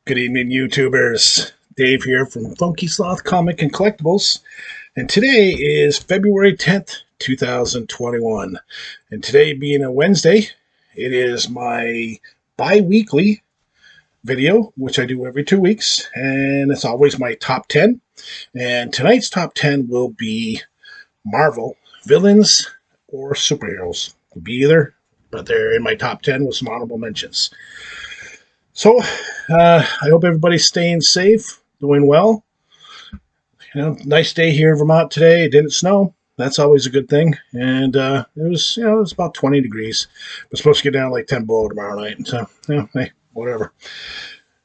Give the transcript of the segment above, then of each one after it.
Good evening, YouTubers. Dave here from Funky Sloth Comic and Collectibles. And today is February 10th, 2021. And today being a Wednesday, it is my bi-weekly video, which I do every 2 weeks. And it's always my top 10. And tonight's top 10 will be Marvel villains or superheroes. Could be either, but they're in my top 10 with some honorable mentions. So, I hope everybody's staying safe, doing well. Nice day here in Vermont today. It didn't snow. That's always a good thing. And it was about 20 degrees. We're supposed to get down like 10 below tomorrow night. So, hey, whatever.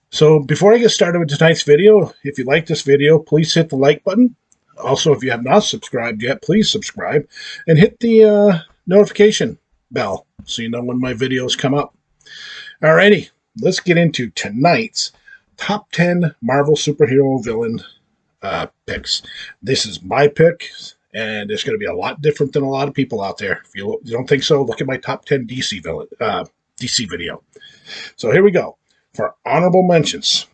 So, before I get started with tonight's video, if you like this video, please hit the like button. Also, if you have not subscribed yet, please subscribe and hit the notification bell so you know when my videos come up. Alrighty. Let's get into tonight's top 10 Marvel superhero villain picks. This is my pick, and it's going to be a lot different than a lot of people out there. If you don't think so, look at my top 10 DC video. So here we go. For honorable mentions.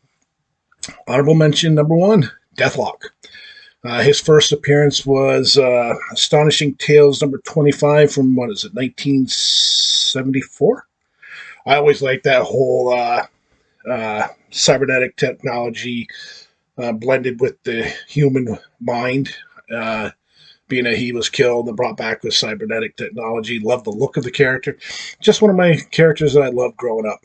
Honorable mention number 1, Deathlock. His first appearance was Astonishing Tales number 25 from, 1974? I always like that whole cybernetic technology blended with the human mind. Being that he was killed and brought back with cybernetic technology. Love the look of the character. Just one of my characters that I loved growing up.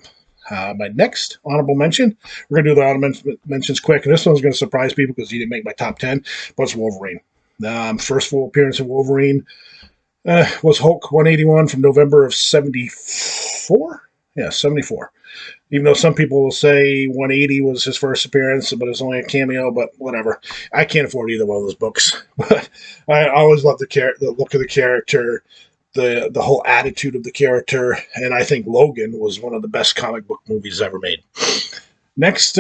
My next honorable mention, we're going to do the honorable mentions quick, and this one's going to surprise people because he didn't make my top 10, but it's Wolverine. First full appearance of Wolverine was Hulk 181 from November of 74? Yeah, 74. Even though some people will say 180 was his first appearance, but it's only a cameo, but whatever. I can't afford either one of those books. But I always loved the look of the character, the whole attitude of the character, and I think Logan was one of the best comic book movies ever made. Next,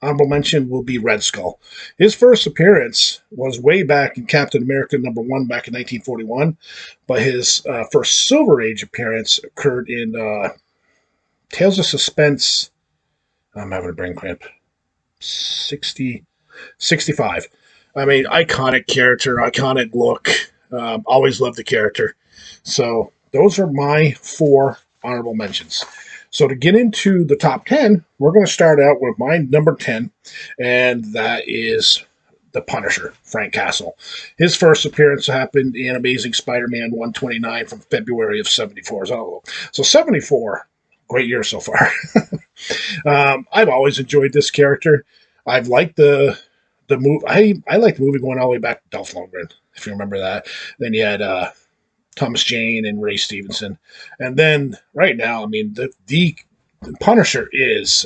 honorable mention will be Red Skull. His first appearance was way back in Captain America number 1 back in 1941, but his first Silver Age appearance occurred in Tales of Suspense. I'm having a brain cramp. 65. I mean, iconic character, iconic look. Always loved the character. So those are my 4 honorable mentions. So to get into the top 10, we're going to start out with my number 10, and that is the Punisher, Frank Castle. His first appearance happened in Amazing Spider-Man 129 from February of 74. So 74, great year so far. I've always enjoyed this character. I've liked the movie. I like the movie going all the way back to Dolph Lundgren, if you remember that. Then you had Thomas Jane and Ray Stevenson. And then right now, I mean, the Punisher is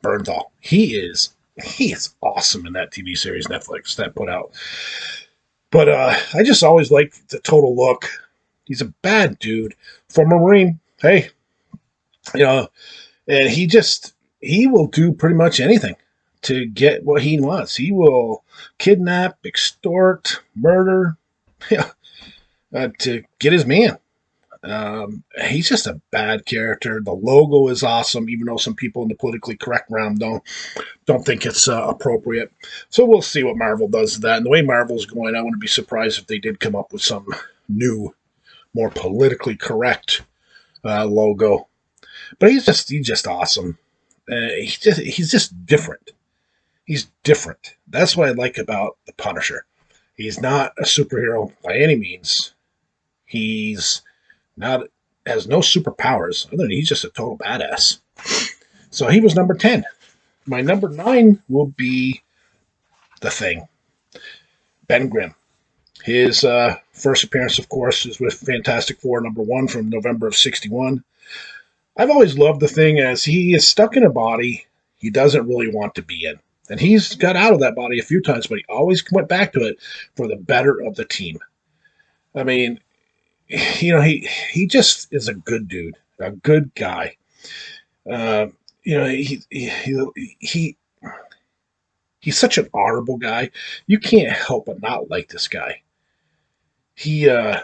Bernthal. He is awesome in that TV series Netflix that put out. But I just always liked the total look. He's a bad dude. Former Marine. Hey, and he will do pretty much anything to get what he wants. He will kidnap, extort, murder, to get his man. He's just a bad character. The logo is awesome, even though some people in the politically correct realm don't think it's appropriate. So we'll see what Marvel does to that. And the way Marvel's going, I wouldn't be surprised if they did come up with some new, more politically correct logo. But he's just awesome. He's just different. He's different. That's what I like about the Punisher. He's not a superhero by any means. He's not has no superpowers other than he's just a total badass. So he was number 10. My number 9 will be The Thing. Ben Grimm. His first appearance, of course, is with Fantastic Four number 1 from November of 61. I've always loved The Thing as he is stuck in a body he doesn't really want to be in. And he's got out of that body a few times, but he always went back to it for the better of the team. I mean, he just is a good dude, a good guy. He's such an honorable guy. You can't help but not like this guy. He is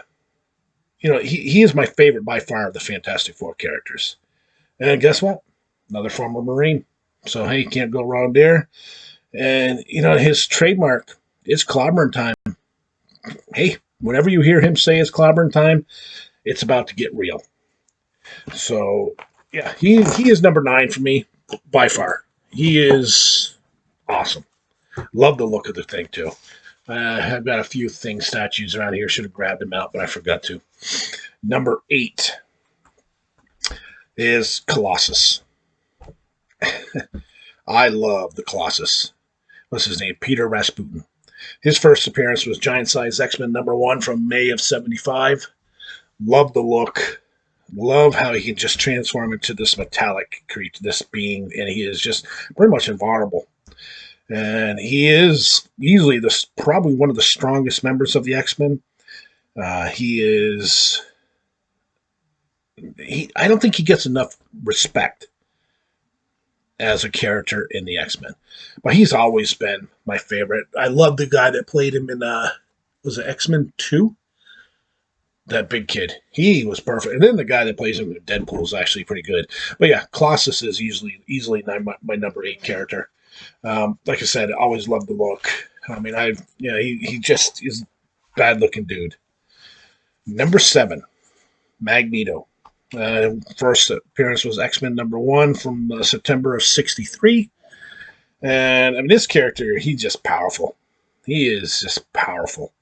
my favorite by far of the Fantastic Four characters. And guess what? another former Marine. So, hey, you can't go wrong there. And, his trademark is clobbering time. Hey, whenever you hear him say it's clobbering time, it's about to get real. So, yeah, he is number 9 for me by far. He is awesome. Love the look of the thing, too. I've got a few statues around here. Should have grabbed them out, but I forgot to. Number 8 is Colossus. I love the Colossus. What's his name? Peter Rasputin. His first appearance was Giant Size X-Men #1 from May of '75. Love the look. Love how he can just transform into this metallic creature, this being, and he is just pretty much invulnerable. And he is easily probably one of the strongest members of the X-Men. He is. I don't think he gets enough respect as a character in the X-Men, but he's always been my favorite. I love the guy that played him in was it X-Men 2? That big kid. He was perfect. And then the guy that plays him in Deadpool is actually pretty good. But yeah, Colossus is easily my number 8 character. Like I said, I always loved the look. I mean, he just is a bad looking dude. Number 7, Magneto. First appearance was X-Men #1 from September of '63. And I mean, this character, he's just powerful. He is just powerful.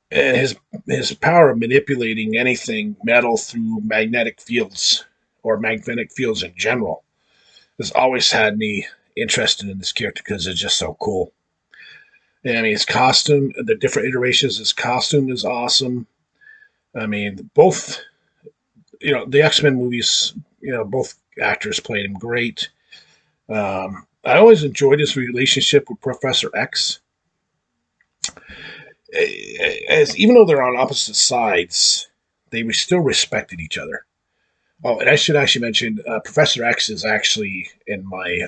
And his power of manipulating anything metal through magnetic fields or magnetic fields in general has always had me interested in this character because it's just so cool. And I mean, his costume, the different iterations, his costume is awesome. I mean, both, the X-Men movies, both actors played him great. I always enjoyed his relationship with Professor X. Even though they're on opposite sides, they still respected each other. Oh, and I should actually mention Professor X is actually in my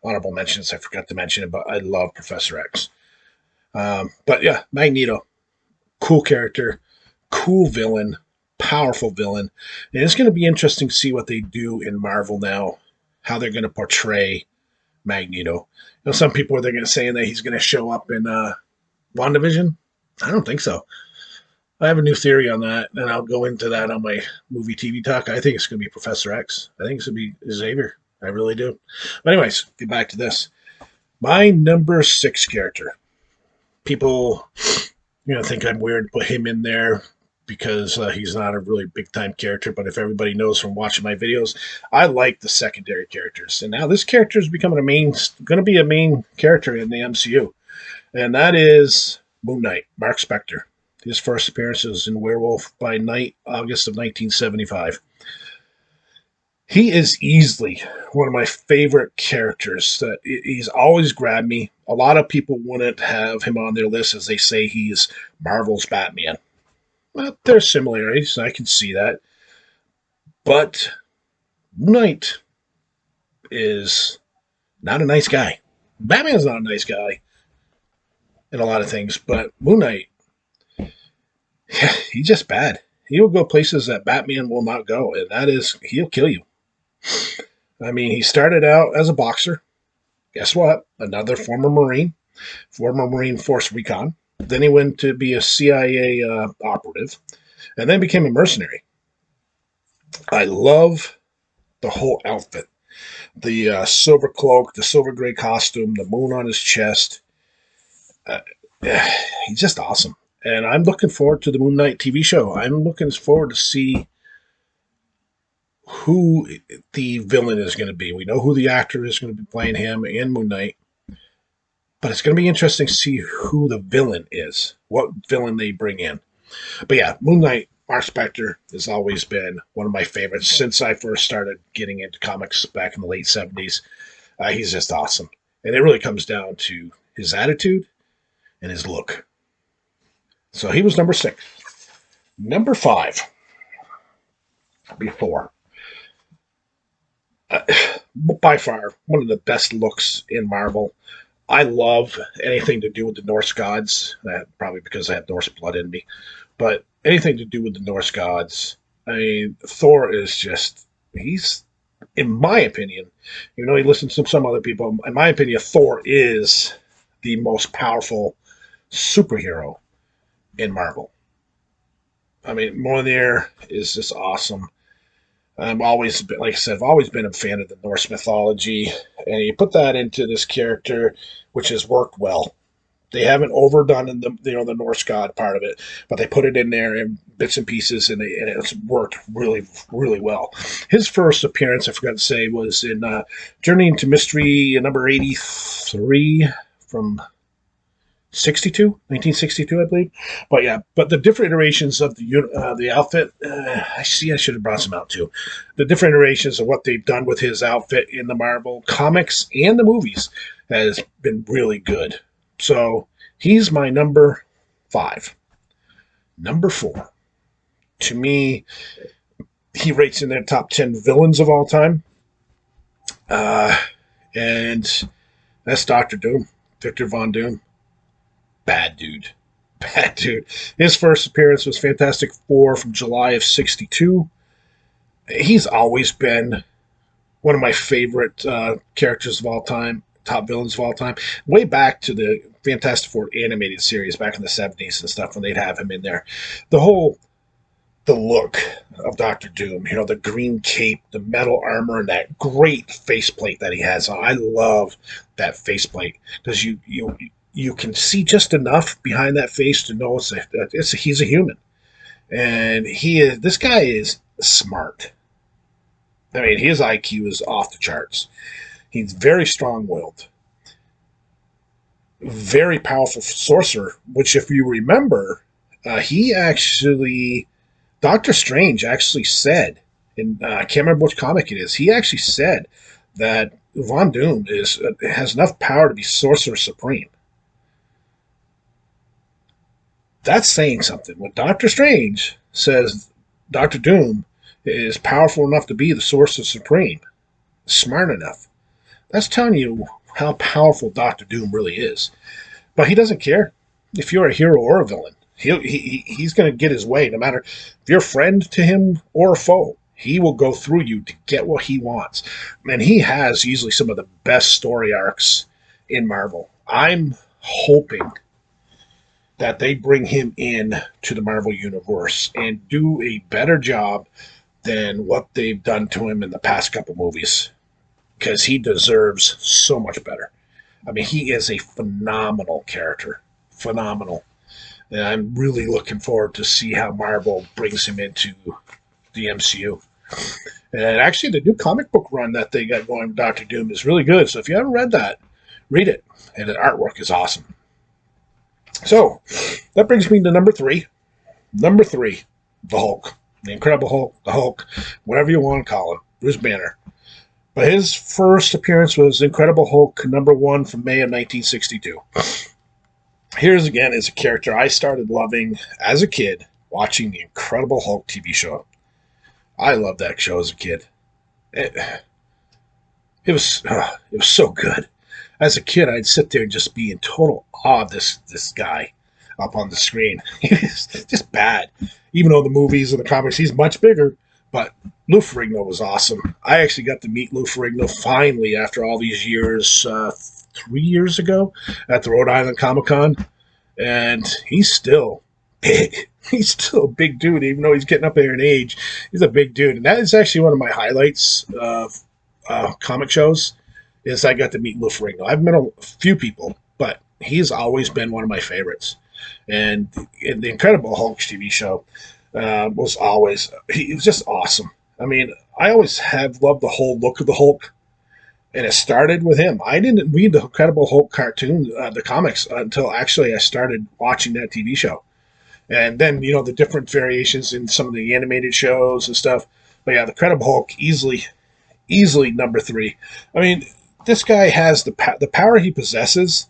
honorable mentions. I forgot to mention it, but I love Professor X. But yeah, Magneto, cool character, cool villain, powerful villain. And it's going to be interesting to see what they do in Marvel now, how they're going to portray Magneto. Some people are going to say that he's going to show up in WandaVision. I don't think so. I have a new theory on that, and I'll go into that on my movie TV talk. I think it's going to be Professor X. I think it's going to be Xavier. I really do. But anyways, get back to this. My number 6 character. People, think I'm weird to put him in there because he's not a really big time character. But if everybody knows from watching my videos, I like the secondary characters. And now this character is becoming going to be a main character in the MCU, and that is Moon Knight, Mark Spector. His first appearance was in Werewolf by Night, August of 1975. He is easily one of my favorite characters. He's always grabbed me. A lot of people wouldn't have him on their list as they say he's Marvel's Batman. Well, there's similarities. I can see that. But Knight is not a nice guy. Batman's not a nice guy in a lot of things, but Moon Knight, he's just bad. He'll go places that Batman will not go, and that is, he'll kill you. I mean, he started out as a boxer. Guess what? Another former Marine Force Recon. Then he went to be a CIA operative, and then became a mercenary. I love the whole outfit. The silver cloak, the silver gray costume, the moon on his chest. He's just awesome. And I'm looking forward to the Moon Knight TV show. I'm looking forward to see who the villain is going to be. We know who the actor is going to be playing him in Moon Knight. But it's going to be interesting to see who the villain is, what villain they bring in. But yeah, Moon Knight, Mark Spector has always been one of my favorites since I first started getting into comics back in the late 70s. He's just awesome. And it really comes down to his attitude and his look. So he was number 6. Number 5. Before. By far, one of the best looks in Marvel. I love anything to do with the Norse gods. Probably because I have Norse blood in me. But anything to do with the Norse gods. I mean, Thor is just, he's in my opinion, even though he listens to some other people, in my opinion, Thor is the most powerful superhero in Marvel. I mean, Mjolnir is just awesome. I'm always, like I said, I've always been a fan of the Norse mythology, and you put that into this character, which has worked well. They haven't overdone in the Norse god part of it, but they put it in there in bits and pieces, and it's worked really really well. His first appearance, I forgot to say, was in Journey into Mystery number 83 from 1962, I believe. But yeah, but the different iterations of the outfit, I see. I should have brought some out too. The different iterations of what they've done with his outfit in the Marvel comics and the movies has been really good. So he's my number 5. Number 4, to me, he rates in the top 10 villains of all time, uh, and that's Doctor Doom, Victor Von Doom. Bad dude. Bad dude. His first appearance was Fantastic Four from July of '62. He's always been one of my favorite characters of all time, top villains of all time. Way back to the Fantastic Four animated series back in the '70s and stuff when they'd have him in there. The look of Doctor Doom, the green cape, the metal armor, and that great faceplate that he has on. I love that faceplate because you can see just enough behind that face to know he's a human, and this guy is smart. I mean, his IQ is off the charts. He's very strong-willed, very powerful sorcerer. Which, if you remember, he actually Doctor Strange actually said, and I can't remember which comic it is. He actually said that Von Doom has enough power to be Sorcerer Supreme. That's saying something. When Doctor Strange says Doctor Doom is powerful enough to be the Sorcerer Supreme, smart enough, that's telling you how powerful Doctor Doom really is. But he doesn't care if you're a hero or a villain. He's going to get his way, no matter if you're a friend to him or a foe. He will go through you to get what he wants. And he has easily some of the best story arcs in Marvel. I'm hoping that they bring him in to the Marvel Universe and do a better job than what they've done to him in the past couple movies, because he deserves so much better. I mean, he is a phenomenal character. Phenomenal. And I'm really looking forward to see how Marvel brings him into the MCU. And actually, the new comic book run that they got going with Doctor Doom is really good. So if you haven't read that, read it. And the artwork is awesome. So that brings me to number 3. Number 3, the Hulk. The Incredible Hulk, the Hulk, whatever you want to call him, Bruce Banner. But his first appearance was Incredible Hulk number 1 from May of 1962. Here's again is a character I started loving as a kid watching the Incredible Hulk TV show. I loved that show as a kid. It was so good. As a kid, I'd sit there and just be in total awe of this guy up on the screen. He's just bad. Even though the movies and the comics, he's much bigger. But Lou Ferrigno was awesome. I actually got to meet Lou Ferrigno finally after all these years, 3 years ago at the Rhode Island Comic Con. And he's still big. He's still a big dude, even though he's getting up there in age. He's a big dude. And that is actually one of my highlights of comic shows, is I got to meet Lou Ferrigno. I've met a few people, but he's always been one of my favorites. And in the Incredible Hulk TV show he was just awesome. I mean, I always have loved the whole look of the Hulk, and it started with him. I didn't read the Incredible Hulk cartoon, the comics, until actually I started watching that TV show. And then, the different variations in some of the animated shows and stuff. But yeah, the Incredible Hulk, easily number 3. I mean, this guy has the power he possesses,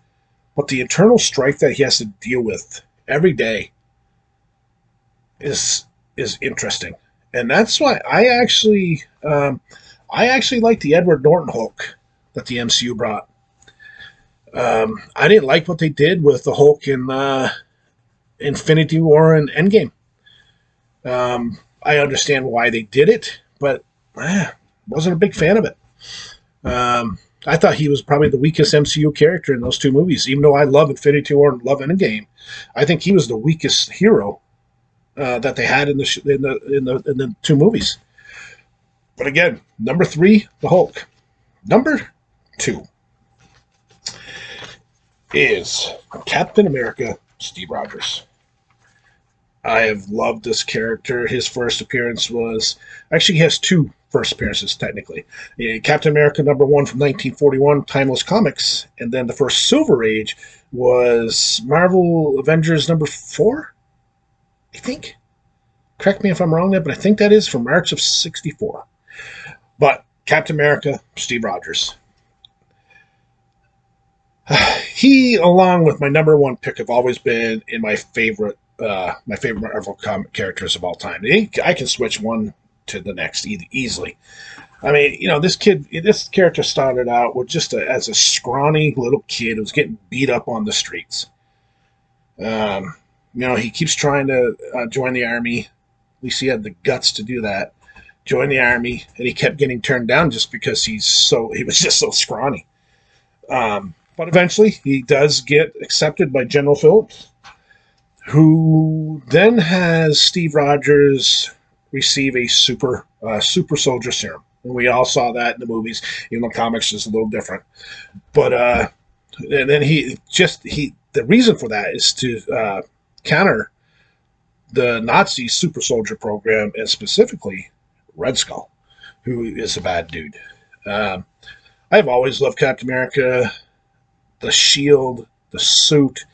but the internal strife that he has to deal with every day is interesting. And that's why I actually like the Edward Norton Hulk that the MCU brought. I didn't like what they did with the Hulk in Infinity War and Endgame. I understand why they did it, but wasn't a big fan of it. I thought he was probably the weakest MCU character in those two movies. Even though I love Infinity War and love Endgame, I think he was the weakest hero that they had in the two movies. But again, number three, the Hulk. Number two is Captain America, Steve Rogers. I have loved this character. His first appearance was actually he has two first appearances technically. Captain America #1 from 1941, Timeless Comics, and then the first Silver Age was Marvel Avengers #4, I think. Correct me if I'm wrong there, but I think that is from March of '64. But Captain America, Steve Rogers. He, along with my #1 pick, have always been in my favorite Marvel comic characters of all time. I can switch one to the next easily. I mean, this character started out with as a scrawny little kid who was getting beat up on the streets. He keeps trying to join the army. At least he had the guts to do that. Join the army, and he kept getting turned down just because he was just so scrawny. But eventually, he does get accepted by General Phillips, who then has Steve Rogers receive a super soldier serum. And we all saw that in the movies, even though comics is a little different. But and then the reason for that is to counter the Nazi super soldier program, and specifically Red Skull, who is a bad dude. I've always loved Captain America, the shield, the suit,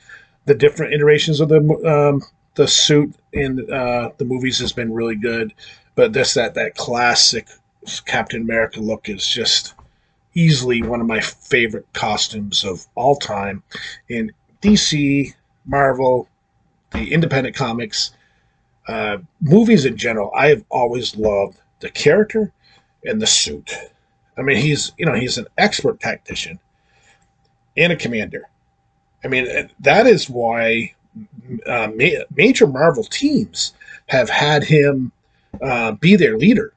the different iterations of the suit in the movies has been really good. But that classic Captain America look is just easily one of my favorite costumes of all time in DC, Marvel, the independent comics, movies in general. I have always loved the character and the suit. I mean, he's an expert tactician and a commander. I mean, that is why major Marvel teams have had him be their leader.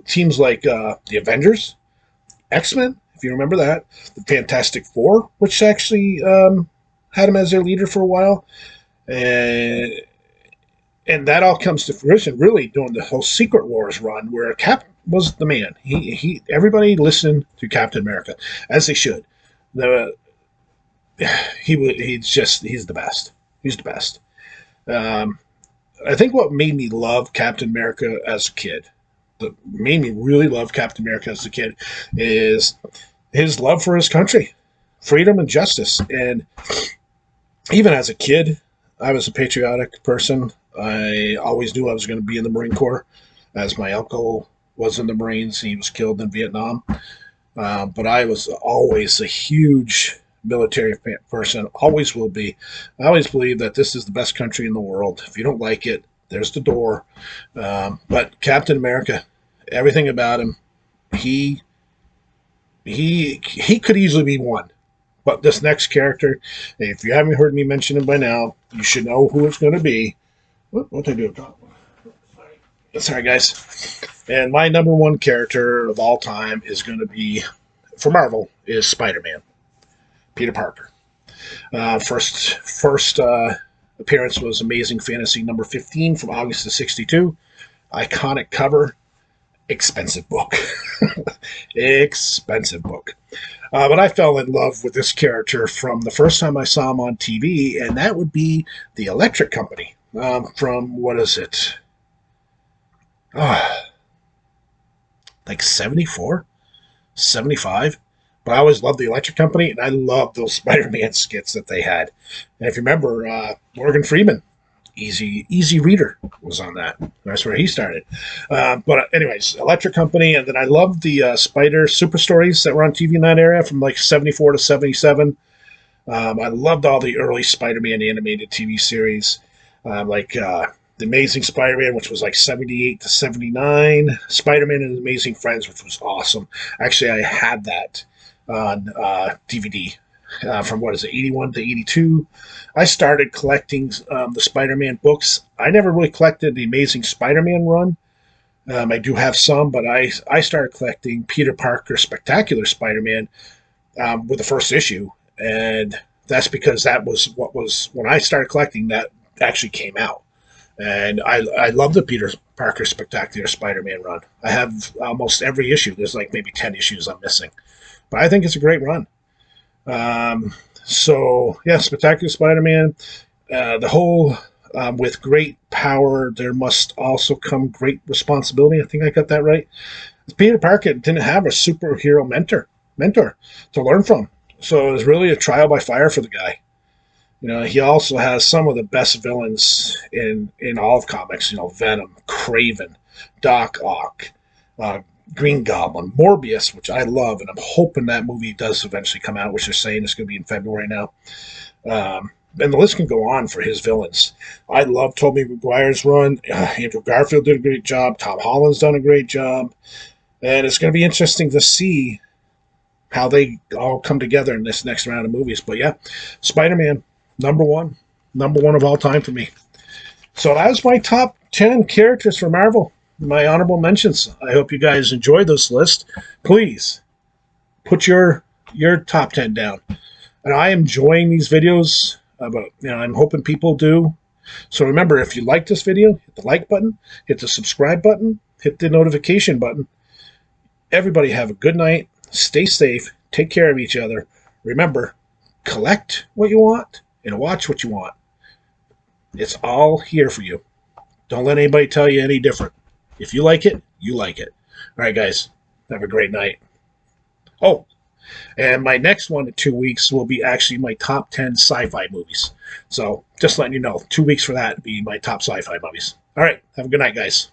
Teams like the Avengers, X-Men, if you remember that, the Fantastic Four, which actually had him as their leader for a while, and that all comes to fruition really during the whole Secret Wars run, where Cap was the man. Everybody listened to Captain America, as they should. He's the best. He's the best. I think what made me love Captain America as a kid, that made me really love Captain America as a kid, is his love for his country, freedom and justice. And even as a kid, I was a patriotic person. I always knew I was going to be in the Marine Corps, as my uncle was in the Marines. He was killed in Vietnam. But I was always a huge military person, always will be. I always believe that this is the best country in the world. If you don't like it, there's the door. But Captain America, everything about him, he could easily be one. But this next character, if you haven't heard me mention him by now, you should know who it's going to be. What did I do? Sorry, guys. And my #1 character of all time is going to be, for Marvel, is Spider-Man. Peter Parker. First appearance was Amazing Fantasy #15 from August of '62. Iconic cover, expensive book. Expensive book. But I fell in love with this character from the first time I saw him on TV, and that would be the Electric Company. From, what is it? Like 74? 75? But I always loved the Electric Company, and I loved those Spider-Man skits that they had. And if you remember, Morgan Freeman, Easy Reader, was on that. That's where he started. But anyways, Electric Company, and then I loved the Spider Super Stories that were on TV in that area from like 74 to 77. I loved all the early Spider-Man animated TV series, like The Amazing Spider-Man, which was like 78 to 79. Spider-Man and His Amazing Friends, which was awesome. Actually, I had that on DVD from, 81 to 82. I started collecting the Spider-Man books. I never really collected the Amazing Spider-Man run. I do have some, but I started collecting Peter Parker Spectacular Spider-Man with the first issue, and that's because that was what was when I started collecting that actually came out. And I love the Peter Parker Spectacular Spider-Man run. I have almost every issue. There's like maybe 10 issues I'm missing, but I think it's a great run. So yeah, Spectacular Spider-Man. The whole with great power, there must also come great responsibility. I think I got that right. Peter Parker didn't have a superhero mentor to learn from, so it was really a trial by fire for the guy. He also has some of the best villains in all of comics. Venom, Craven, Doc Ock, uh, Green Goblin, Morbius, which I love, and I'm hoping that movie does eventually come out, which they're saying it's going to be in February now. And the list can go on for his villains. I love Tobey Maguire's run. Andrew Garfield did a great job. Tom Holland's done a great job. And it's going to be interesting to see how they all come together in this next round of movies. But yeah, Spider-Man, number one of all time for me. So that was my top 10 characters for Marvel, my honorable mentions. I hope you guys enjoyed this list. Please put your top 10 down. And I am enjoying these videos, but I'm hoping people do. So remember, if you like this video, hit the like button, hit the subscribe button, hit the notification button. Everybody have a good night. Stay safe. Take care of each other. Remember, collect what you want and watch what you want. It's all here for you. Don't let anybody tell you any different. If you like it, you like it. All right, guys. Have a great night. Oh, and my next one in 2 weeks will be actually my top 10 sci-fi movies. So just letting you know, 2 weeks for that will be my top sci-fi movies. All right. Have a good night, guys.